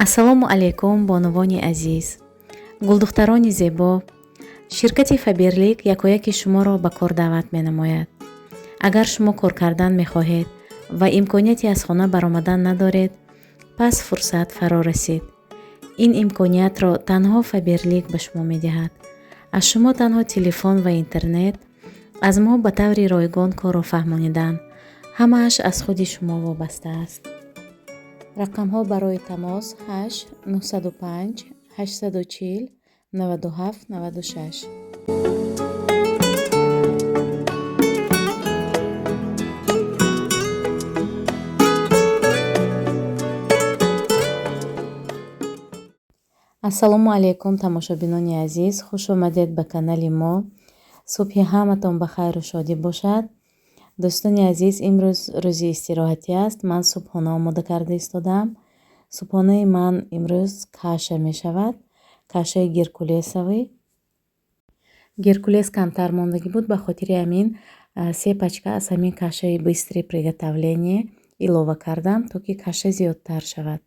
ассалому алайкум бонувони азиз, гулдухтарони зебо. Ширкати Фаберлик якояки шуморо ба кор даъват менамояд. Агар шумо кор кардан мехоҳед ва имконияти аз хона баромадан надоред, пас фурсат фаро расид. Ин имкониятро танҳо Фаберлик ба шумо медиҳад. аз шумо танҳо телефон ва интернет, аз мо ба таври ройгон корро фаҳмонидан. ҳамааш аз худи шумо вобаста аст. рақамҳо барои тамос 8 905 840 97 96. ассалому алайкум тамошобинони азиз, хуш омадед ба канали мо. субҳи ҳаматон ба хайру шодӣ бошад. дӯстони азиз, имрӯз рӯзи истироҳатӣ аст. ман субҳона омода карда истодам. субҳонаи ман имрӯз каша мешавад. кашаи геркулесовӣ. геркулес камтар мондагӣ буд, ба хотири ҳамин 3 пачка аз ҳамин кашаи быстри приготовление илова кардам, то ки каша зиёдтар шавад.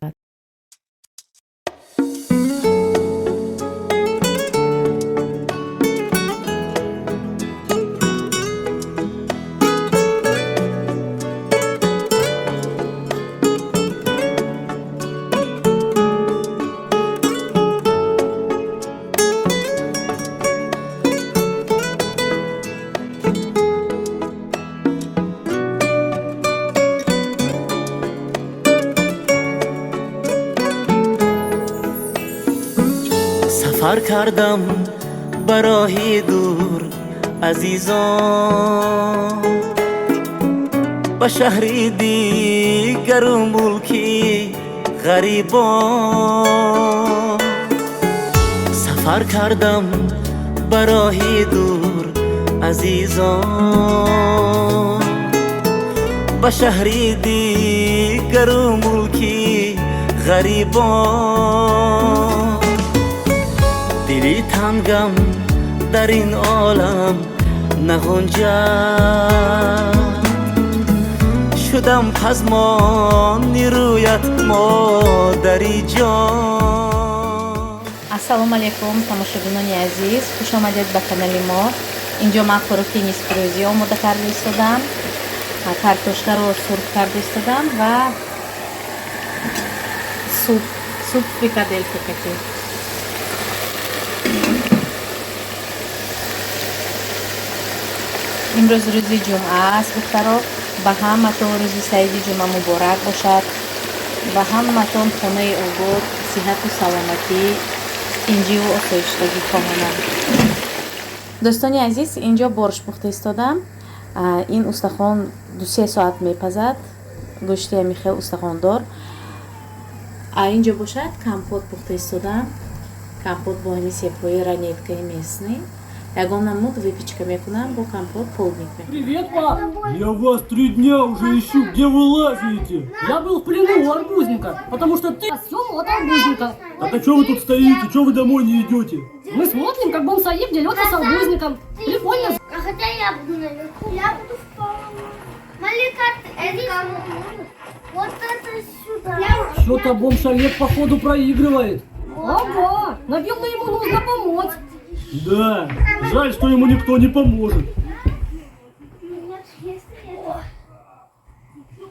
سفر کردم به راهی دور عزیزان، به شهری دیگر و ملکی غریبان. سفر کردم به راهی دور عزیزان، به شهری دیگر و ملکی غریبان. دلی تنگم در این عالم نگنجد، شدم پزمانی رویت مادری جان. ассалому алайкум тамошобинони азиз, хуш омадед ба канали мо. инҷо ман хӯроки нисфирӯзӣ омода карда истодам. картошкаро сурх карда истодам ва суп фрикадельки кати. имрӯз рӯзи ҷумъа аст духтаро. ба ҳаматон рӯзи саиди ҷумъа муборак бошад. ба ҳаматон хонаи обод, сиҳату саломатӣ, тинҷиву осоиштагӣ хоҳонам. дӯстони азиз, инҷо борщ пухта истодам. ин устахон 2-3 соат мепазад. гӯшти ҳами хел устахондор. инҷо бошад компот пухта истодам. компот бо ҳами сепҳои ранеткаи местный. Ягона муд выпечка мекунам, бо компот полдник мекунам. Привет, пап! Я вас 3 дня уже ищу, где вы лазите? Я был в плену у арбузника, потому что ты спасён от арбузника. Так а что вы тут стоите? Что вы домой не идете? Мы смотрим, как Бомсаиб дерется с арбузником. Прикольно. А хотя я буду наверху, я буду в полу. Малика, это кому? Вот это сюда. Что-то Бомшалет походу проигрывает. Ага, наверное, ему нужно помочь. Да, жаль, что ему никто не поможет.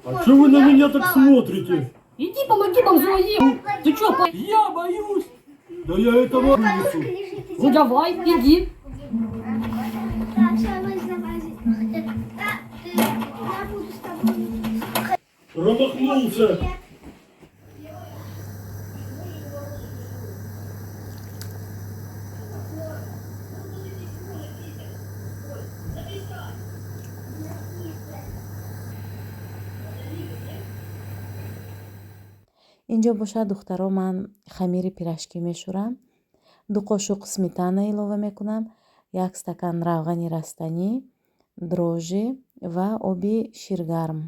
А что вы на меня так смотрите? Иди помоги Бомзуаеву. Ты что, Я боюсь. Да я этого вынесу. Ну давай, иди. Промахнулся. инҷо бошад духтаро, ман хамири пирашкӣ мешӯрам. 2 қошуқ сметана илова мекунам, 1 стакан равғани растанӣ, дрожжи ва оби ширгарм.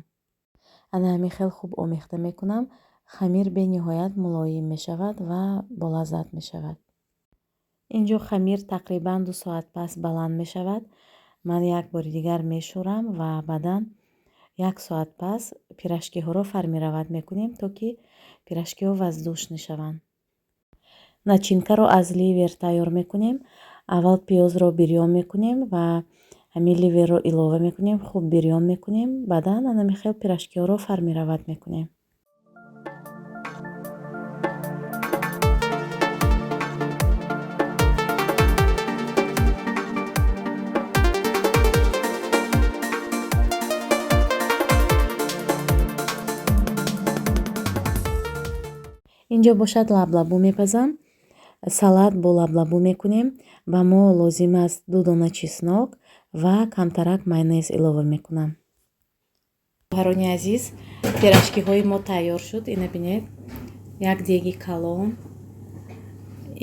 ана ҳами хел хуб омехта мекунам. хамир бениҳоят мулоим мешавад ва болаззат мешавад. инҷо хамир тақрибан 2 соат пас баланд мешавад. ман як бори дигар мешӯрам ва баъдан 1 соат пас пирашкиҳоро формировать мекунем, то ки пирожкиҳо воздушный шаванд. Начинкаро аз ливер тайёр мекунем. Аввал пиёзро бирён мекунем ва ҳамин ливерро илова мекунем, хуб бирён мекунем. Баъдан ана хел пирожкиҳоро формировать мекунем. инҷо бошад лаблабу мепазам. Салат бо лаблабу мекунем. Ба мо лозим аст 2 дона чеснок ва камтарак майонез илова мекунам. Хоҳарони азиз, пирожкиҳои мо тайёр шуд. Ина бинед, як деги калон.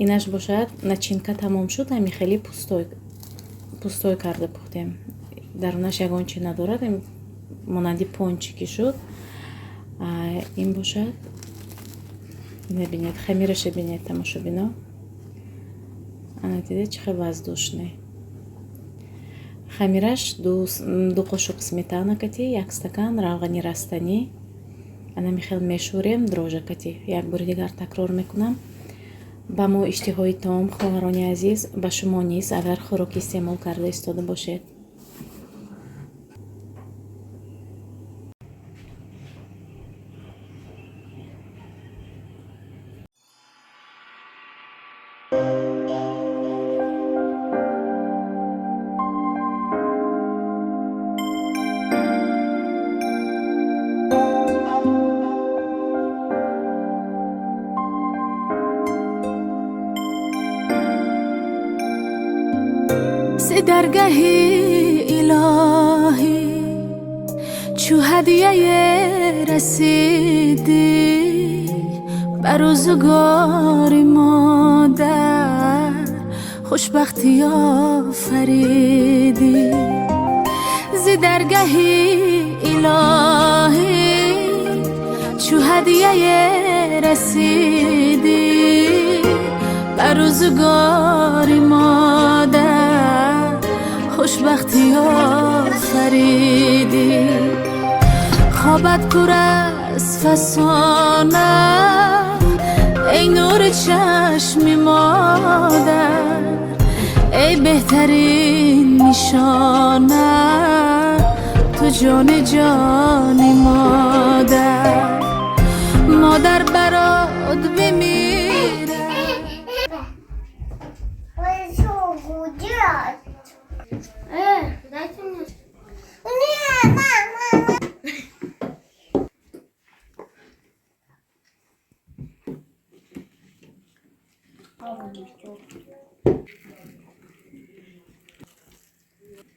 Инаш бошад начинка тамом шуд. Ҳамин хеле пустой карда пухтем. Дарунаш ягон чи надорад. Монанди пончики шуд. Ин бошад. Ина бинед, хамираша бинед, тамошобино. Ана дидед чӣ хел воздушный. Хамираш 2 қошуқ сметана кати, 1 стакан равғани растанӣ. Ана михел мешӯрем, дрожжа кати. Як бори дигар такрор мекунам. Ба мо иштиҳои таом, хоҳарони азиз, ба шумо низ агар хӯрок истеъмол карда истода бошед. درگاهی الهی چو هدیه رسیدی بر روزگار مادر خوشبختی آفریدی ز درگاهی الهی چو هدیه رسیدی بر روزگار مادر خوشبختی آفریدی خوابت پر از فسانه ای نور چشم مادر ای بهترین نشانه تو جان مادر برات بمیره Дайте мне. Нет, мама.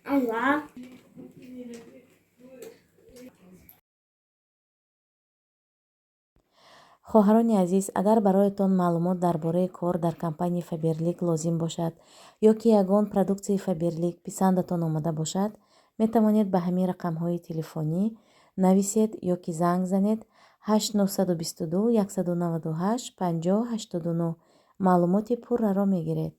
Ага. хоҳарони азиз, агар бароятон маълумот дар бораи кор дар компанияи Faberlic лозим бошад ё ки ягон продуксияи Faberlic писандатон омада бошад, метавонед ба ҳамин рақамҳои телефонӣ нависед ё ки занг занед 8922 198 5089 маълумоти пурраро мегиред.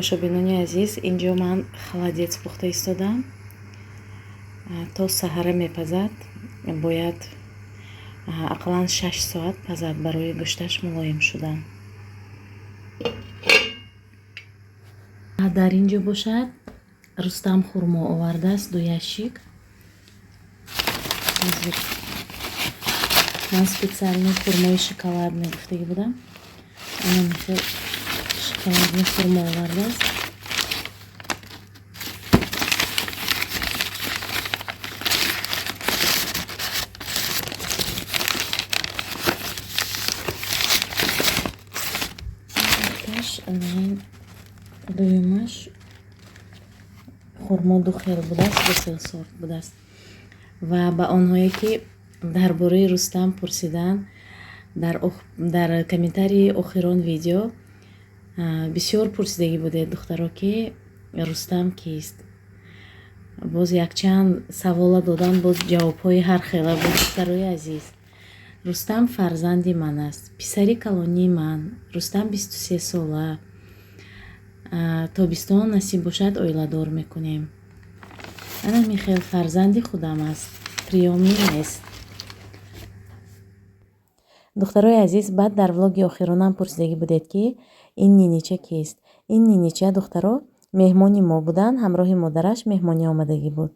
тамошобинони азиз, инҷо ман халадец пухта истодам. То саҳара мепазад, бояд ақаллан 6 соат пазад барои гӯшташ мулоим шудан. дар инҷо бошад Рустам хурмо овардааст 2 ящик. ман специальный хурмои шоколадный гуфтагӣ будам. Ана шоколадный хурмо овардааст. форму ду хел будааст, ду хел сорт будааст. ва ба онҳое ки дар бораи Рустам пурсиданд дар комментарии охирон видео бисёр пурсидагӣ будед духтаро ки Рустам кист. боз якчанд савола додан, боз ҷавобҳои ҳар хела буд. Духтарои азиз, Рустам фарзанди ман аст, писари калонии ман. Рустам 23 сола. тобистон насиб бошад оиладор мекунем. ана Михел фарзанди худам аст, приёмӣ нест. духтарои азиз, баъд дар влоги охиронам пурсидагӣ будед ки ин нинича кист. ин нинича духтаро меҳмони мо буданд, ҳамроҳи модараш меҳмонӣ омадагӣ буд.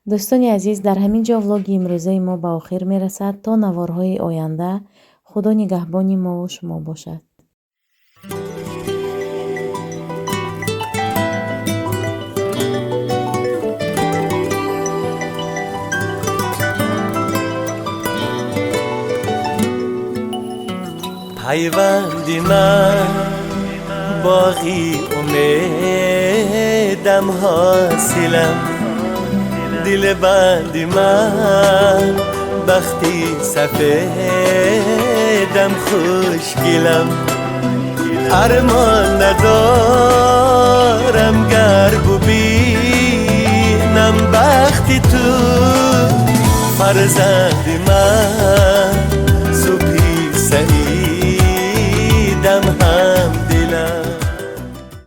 дӯстони азиз, дар ҳамин ҷо влоги имрӯзаи мо ба охир мерасад. то наворҳои оянда, худо нигаҳбони мову шумо бошад. پیوندی من باقی امیدم حاصلم دل بندی من بختی سفیدم خوشگلم ارمان ندارم گر ببینم بختی تو فرزندی من